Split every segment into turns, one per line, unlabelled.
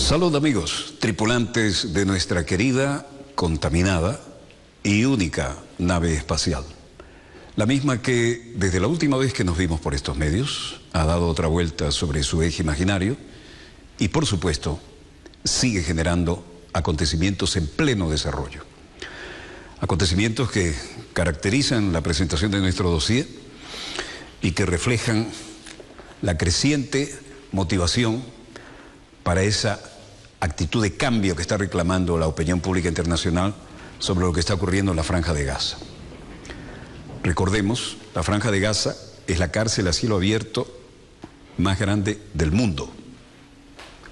Salud amigos, tripulantes de nuestra querida, contaminada y única nave espacial. La misma que desde la última vez que nos vimos por estos medios ha dado otra vuelta sobre su eje imaginario y por supuesto sigue generando acontecimientos en pleno desarrollo. Acontecimientos que caracterizan la presentación de nuestro dossier y que reflejan la creciente motivación para esa actitud de cambio que está reclamando la opinión pública internacional sobre lo que está ocurriendo en la Franja de Gaza. Recordemos, la Franja de Gaza es la cárcel a cielo abierto más grande del mundo.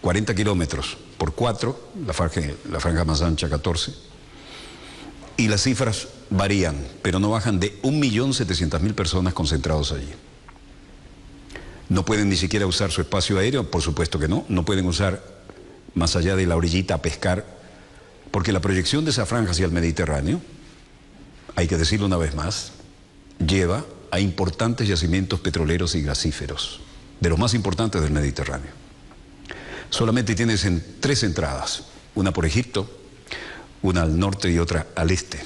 40 kilómetros por 4, la franja más ancha 14. Y las cifras varían, pero no bajan de 1.700.000 personas concentrados allí. No pueden ni siquiera usar su espacio aéreo, por supuesto que no. No pueden usar más allá de la orillita a pescar, porque la proyección de esa franja hacia el Mediterráneo, hay que decirlo una vez más, lleva a importantes yacimientos petroleros y gasíferos, de los más importantes del Mediterráneo. Solamente tienes tres entradas, una por Egipto, una al norte y otra al este.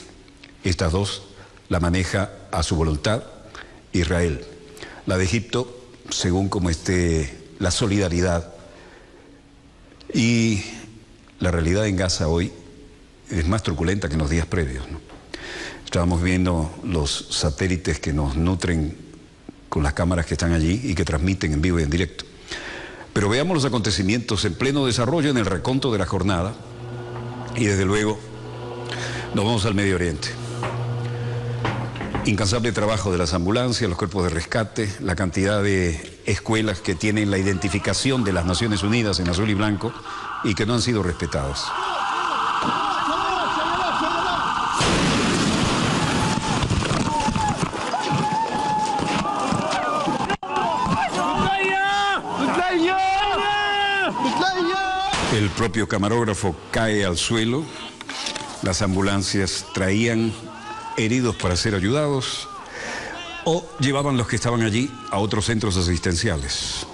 Estas dos la maneja a su voluntad Israel. La de Egipto, según como esté la solidaridad. Y la realidad en Gaza hoy es más truculenta que en los días previos, ¿no? Estábamos viendo los satélites que nos nutren con las cámaras que están allí y que transmiten en vivo y en directo. Pero veamos los acontecimientos en pleno desarrollo en el reconto de la jornada y desde luego nos vamos al Medio Oriente. Incansable trabajo de las ambulancias, los cuerpos de rescate, la cantidad de escuelas que tienen la identificación de las Naciones Unidas en azul y blanco y que no han sido respetadas. El propio camarógrafo cae al suelo, las ambulancias traían heridos para ser ayudados o llevaban los que estaban allí a otros centros asistenciales.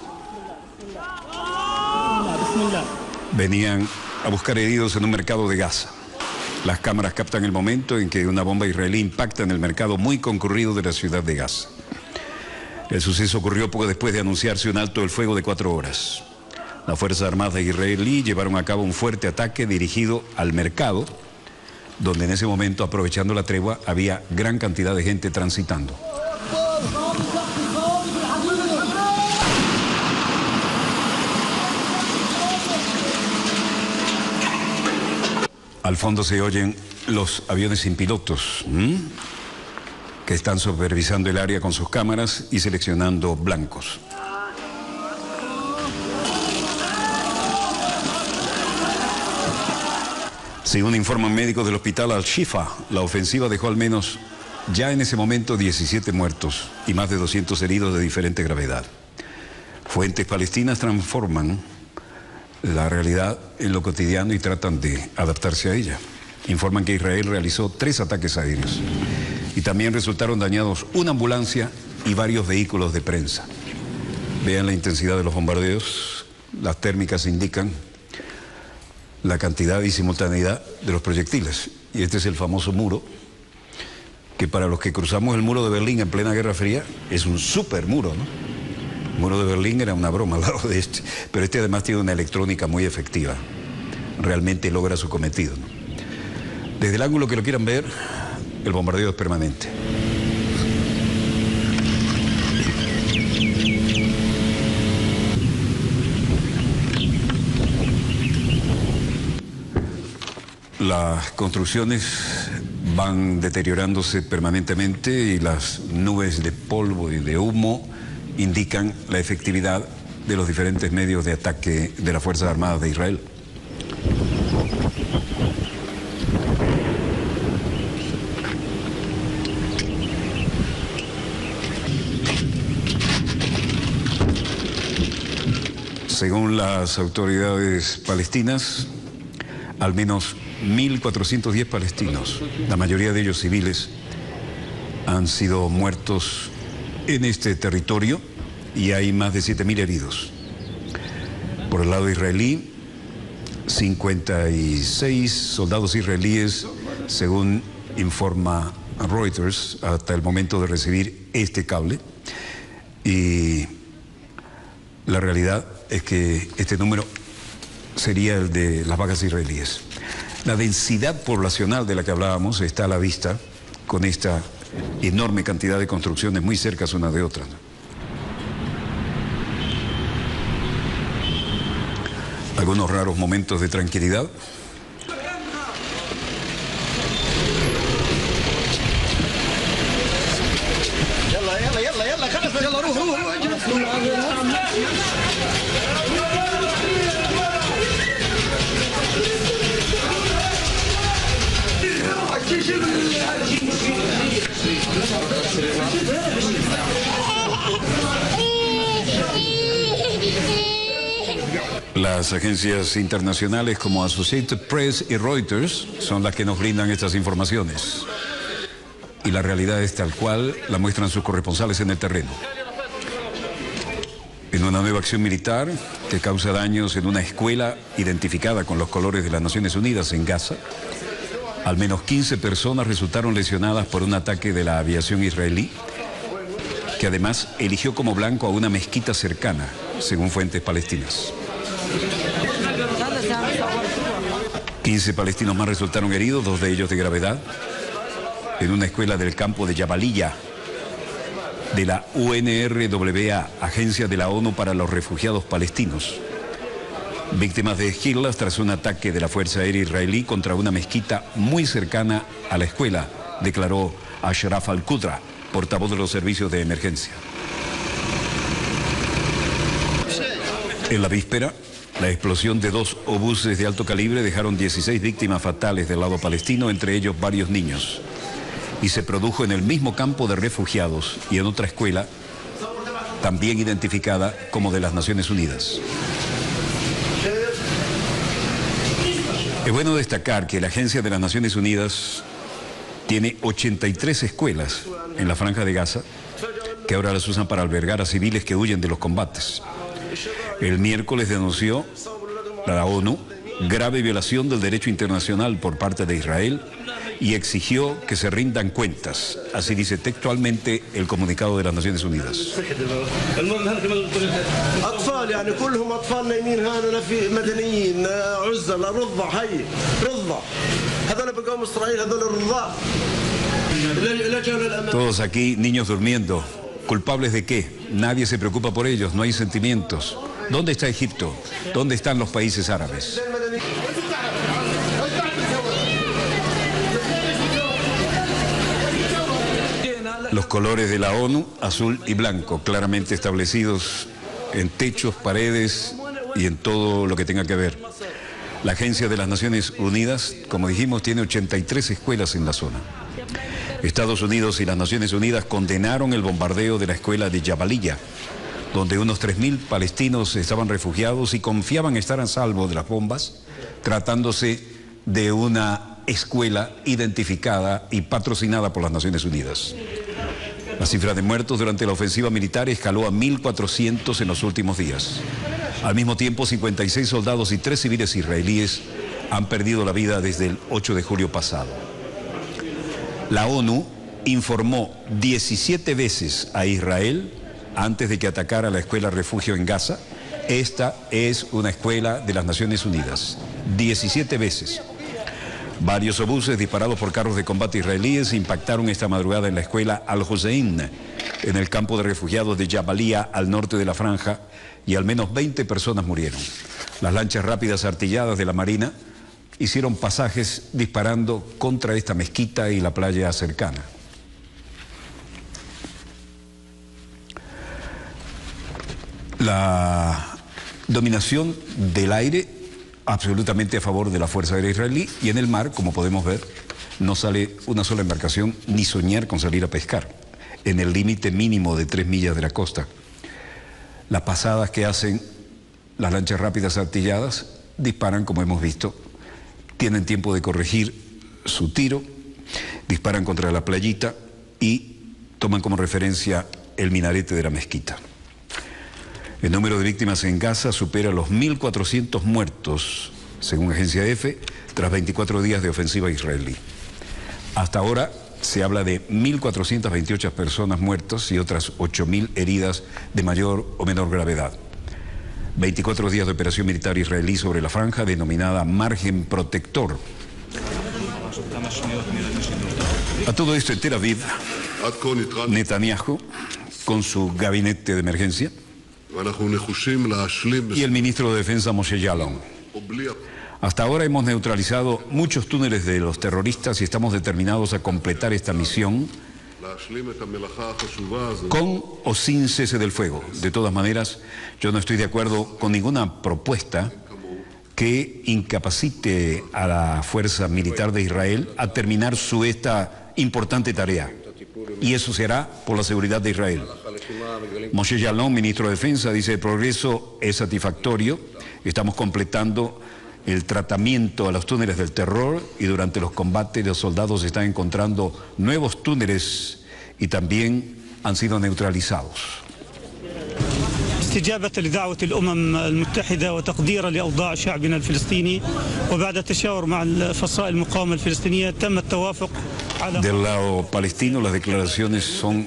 Venían a buscar heridos en un mercado de Gaza. Las cámaras captan el momento en que una bomba israelí impacta en el mercado muy concurrido de la ciudad de Gaza. El suceso ocurrió poco después de anunciarse un alto del fuego de 4 horas. Las Fuerzas Armadas israelí llevaron a cabo un fuerte ataque dirigido al mercado, donde en ese momento, aprovechando la tregua, había gran cantidad de gente transitando. Al fondo se oyen los aviones sin pilotos, que están supervisando el área con sus cámaras y seleccionando blancos. Según informan médicos del hospital Al-Shifa, la ofensiva dejó al menos ya en ese momento 17 muertos y más de 200 heridos de diferente gravedad. Fuentes palestinas transforman la realidad en lo cotidiano y tratan de adaptarse a ella. Informan que Israel realizó 3 ataques aéreos y también resultaron dañados una ambulancia y varios vehículos de prensa. Vean la intensidad de los bombardeos, las térmicas indican la cantidad y simultaneidad de los proyectiles. Y este es el famoso muro, que para los que cruzamos el muro de Berlín en plena Guerra Fría, es un súper muro, ¿no? El muro de Berlín era una broma al lado de este, pero este además tiene una electrónica muy efectiva. Realmente logra su cometido, ¿no? Desde el ángulo que lo quieran ver, el bombardeo es permanente. Las construcciones van deteriorándose permanentemente y las nubes de polvo y de humo indican la efectividad de los diferentes medios de ataque de las Fuerzas Armadas de Israel. Según las autoridades palestinas, al menos 1.410 palestinos, la mayoría de ellos civiles, han sido muertos en este territorio y hay más de 7.000 heridos. Por el lado israelí, 56 soldados israelíes, según informa Reuters, hasta el momento de recibir este cable. Y la realidad es que este número sería el de las bajas israelíes. La densidad poblacional de la que hablábamos está a la vista con esta enorme cantidad de construcciones muy cercas unas de otras. Algunos raros momentos de tranquilidad. Las agencias internacionales como Associated Press y Reuters son las que nos brindan estas informaciones. Y la realidad es tal cual la muestran sus corresponsales en el terreno. En una nueva acción militar que causa daños en una escuela identificada con los colores de las Naciones Unidas en Gaza, al menos 15 personas resultaron lesionadas por un ataque de la aviación israelí, que además eligió como blanco a una mezquita cercana, según fuentes palestinas. 15 palestinos más resultaron heridos, 2 de ellos de gravedad, en una escuela del campo de Jabalilla, de la UNRWA, Agencia de la ONU para los Refugiados Palestinos. Víctimas de esquirlas tras un ataque de la Fuerza Aérea Israelí contra una mezquita muy cercana a la escuela, declaró Ashraf al-Qudra, portavoz de los servicios de emergencia. En la víspera, la explosión de 2 obuses de alto calibre dejaron 16 víctimas fatales del lado palestino, entre ellos varios niños. Y se produjo en el mismo campo de refugiados y en otra escuela, también identificada como de las Naciones Unidas. Es bueno destacar que la Agencia de las Naciones Unidas tiene 83 escuelas en la Franja de Gaza, que ahora las usan para albergar a civiles que huyen de los combates. El miércoles denunció la ONU grave violación del derecho internacional por parte de Israel y exigió que se rindan cuentas. Así dice textualmente el comunicado de las Naciones Unidas. Todos aquí, niños durmiendo. ¿Culpables de qué? Nadie se preocupa por ellos, no hay sentimientos. ¿Dónde está Egipto? ¿Dónde están los países árabes? Los colores de la ONU, azul y blanco, claramente establecidos en techos, paredes y en todo lo que tenga que ver. La Agencia de las Naciones Unidas, como dijimos, tiene 83 escuelas en la zona. Estados Unidos y las Naciones Unidas condenaron el bombardeo de la escuela de Jabalilla, donde unos 3.000 palestinos estaban refugiados y confiaban estar a salvo de las bombas, tratándose de una escuela identificada y patrocinada por las Naciones Unidas. La cifra de muertos durante la ofensiva militar escaló a 1.400 en los últimos días. Al mismo tiempo, 56 soldados y 3 civiles israelíes han perdido la vida desde el 8 de julio pasado. La ONU informó 17 veces a Israel antes de que atacara la escuela refugio en Gaza. Esta es una escuela de las Naciones Unidas. 17 veces. Varios obuses disparados por carros de combate israelíes impactaron esta madrugada en la escuela Al-Hussein, en el campo de refugiados de Jabalía, al norte de la franja, y al menos 20 personas murieron. Las lanchas rápidas artilladas de la Marina hicieron pasajes disparando contra esta mezquita y la playa cercana. La dominación del aire absolutamente a favor de la Fuerza Aérea Israelí, y en el mar, como podemos ver, no sale una sola embarcación ni soñar con salir a pescar, en el límite mínimo de 3 millas de la costa. Las pasadas que hacen las lanchas rápidas artilladas disparan, como hemos visto, tienen tiempo de corregir su tiro, disparan contra la playita y toman como referencia el minarete de la mezquita. El número de víctimas en Gaza supera los 1.400 muertos según agencia EFE, tras 24 días de ofensiva israelí. Hasta ahora se habla de 1.428 personas muertas y otras 8.000 heridas de mayor o menor gravedad. 24 días de operación militar israelí sobre la franja denominada Margen Protector. A todo esto en Tel Aviv, Netanyahu, con su gabinete de emergencia, y el ministro de Defensa Moshe Yaalon. Hasta ahora hemos neutralizado muchos túneles de los terroristas y estamos determinados a completar esta misión con o sin cese del fuego. De todas maneras, yo no estoy de acuerdo con ninguna propuesta que incapacite a la fuerza militar de Israel a terminar esta importante tarea. Y eso se hará por la seguridad de Israel. Moshe Yaalon, ministro de Defensa, dice: el progreso es satisfactorio, estamos completando el tratamiento a los túneles del terror y durante los combates los soldados están encontrando nuevos túneles y también han sido neutralizados.
استجابة لدعوة الأمم المتحدة وتقديرا لأوضاع شعبنا الفلسطيني وبعد التشاور مع الفصائل المقاومة الفلسطينية تم التوافق على. Del lado palestino las declaraciones son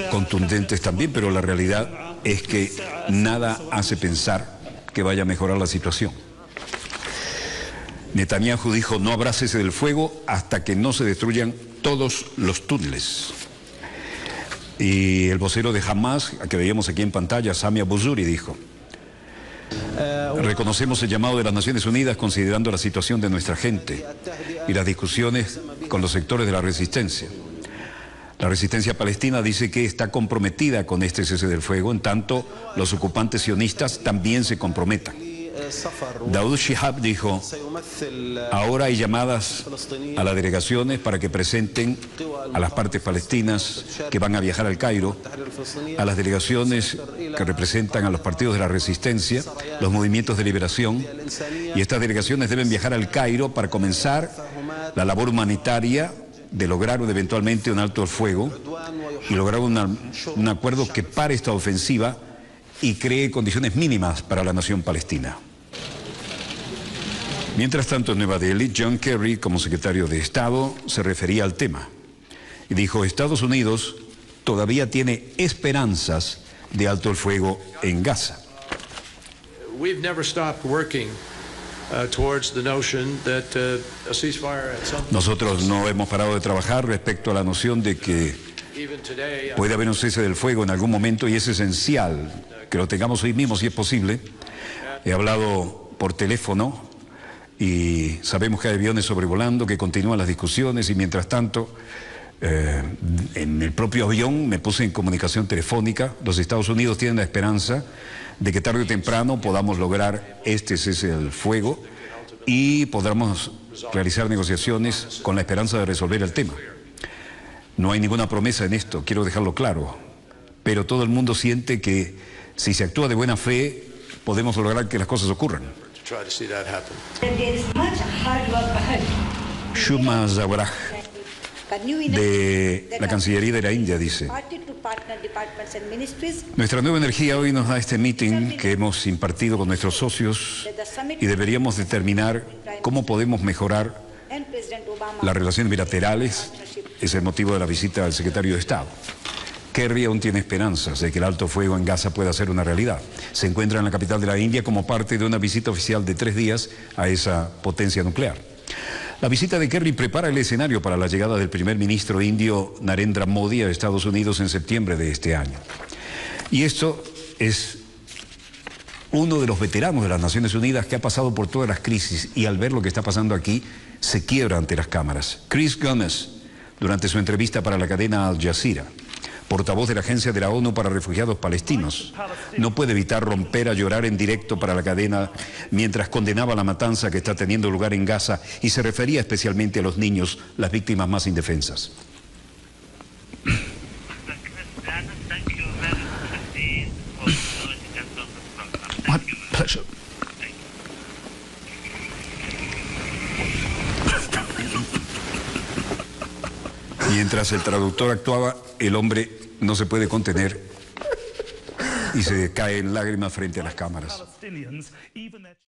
contundentes también, pero la realidad es que nada hace pensar que vaya a mejorar la situación. Netanyahu dijo: no habrá cese del fuego hasta que no se destruyan todos los túneles. Y el vocero de Hamas, que veíamos aquí en pantalla, Sami Abu Zuhri, dijo: reconocemos el llamado de las Naciones Unidas considerando la situación de nuestra gente y las discusiones con los sectores de la resistencia. La resistencia palestina dice que está comprometida con este cese del fuego, en tanto los ocupantes sionistas también se comprometan. Daoud Shihab dijo: ahora hay llamadas a las delegaciones para que presenten a las partes palestinas que van a viajar al Cairo, a las delegaciones que representan a los partidos de la resistencia, los movimientos de liberación, y estas delegaciones deben viajar al Cairo para comenzar la labor humanitaria de lograr eventualmente un alto el fuego y lograr un acuerdo que pare esta ofensiva y cree condiciones mínimas para la nación palestina. Mientras tanto, en Nueva Delhi, John Kerry, como secretario de Estado, se refería al tema y dijo: Estados Unidos todavía tiene esperanzas de alto el fuego en Gaza. Nosotros no hemos parado de trabajar respecto a la noción de que puede haber un cese del fuego en algún momento, y es esencial que lo tengamos hoy mismo si es posible. He hablado por teléfono y sabemos que hay aviones sobrevolando, que continúan las discusiones, y mientras tanto en el propio avión me puse en comunicación telefónica. Los Estados Unidos tienen la esperanza de que tarde o temprano podamos lograr este cese del fuego y podamos realizar negociaciones con la esperanza de resolver el tema. No hay ninguna promesa en esto, quiero dejarlo claro, pero todo el mundo siente que si se actúa de buena fe podemos lograr que las cosas ocurran. Shuma Zawaraj, de la Cancillería de la India, dice: nuestra nueva energía hoy nos da este meeting que hemos impartido con nuestros socios y deberíamos determinar cómo podemos mejorar las relaciones bilaterales. Es el motivo de la visita del secretario de Estado. Kerry aún tiene esperanzas de que el alto fuego en Gaza pueda ser una realidad. Se encuentra en la capital de la India como parte de una visita oficial de 3 días a esa potencia nuclear. La visita de Kerry prepara el escenario para la llegada del primer ministro indio Narendra Modi a Estados Unidos en septiembre de este año. Y esto es uno de los veteranos de las Naciones Unidas que ha pasado por todas las crisis, y al ver lo que está pasando aquí se quiebra ante las cámaras. Chris Gómez, durante su entrevista para la cadena Al Jazeera, portavoz de la Agencia de la ONU para Refugiados Palestinos, no puede evitar romper a llorar en directo para la cadena mientras condenaba la matanza que está teniendo lugar en Gaza y se refería especialmente a los niños, las víctimas más indefensas. Mientras el traductor actuaba, el hombre no se puede contener y se cae en lágrimas frente a las cámaras.